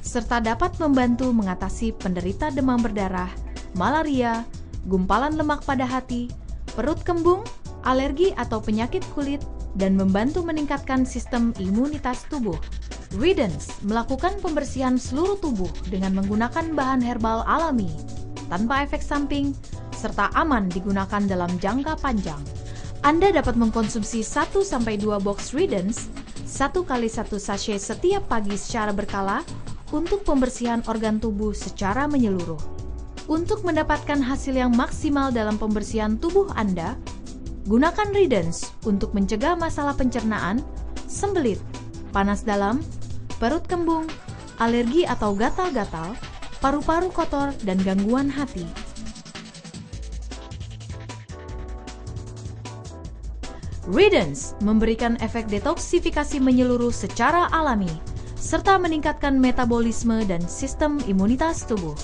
serta dapat membantu mengatasi penderita demam berdarah, malaria, gumpalan lemak pada hati, perut kembung, alergi atau penyakit kulit, dan membantu meningkatkan sistem imunitas tubuh. Ridens melakukan pembersihan seluruh tubuh dengan menggunakan bahan herbal alami, tanpa efek samping, serta aman digunakan dalam jangka panjang. Anda dapat mengkonsumsi 1-2 box Ridens, 1 kali 1 sachet setiap pagi secara berkala untuk pembersihan organ tubuh secara menyeluruh. Untuk mendapatkan hasil yang maksimal dalam pembersihan tubuh Anda, gunakan Ridens untuk mencegah masalah pencernaan, sembelit, panas dalam, perut kembung, alergi atau gatal-gatal, paru-paru kotor, dan gangguan hati. Ridens memberikan efek detoksifikasi menyeluruh secara alami, serta meningkatkan metabolisme dan sistem imunitas tubuh.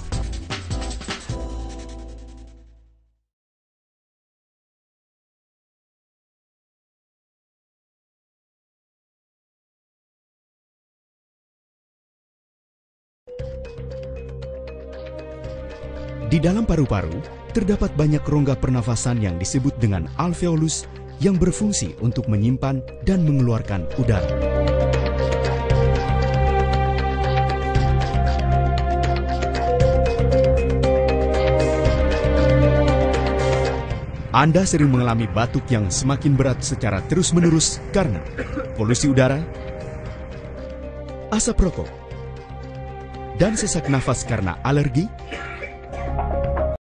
Di dalam paru-paru, terdapat banyak rongga pernafasan yang disebut dengan alveolus yang berfungsi untuk menyimpan dan mengeluarkan udara. Anda sering mengalami batuk yang semakin berat secara terus-menerus karena polusi udara, asap rokok, dan sesak nafas karena alergi,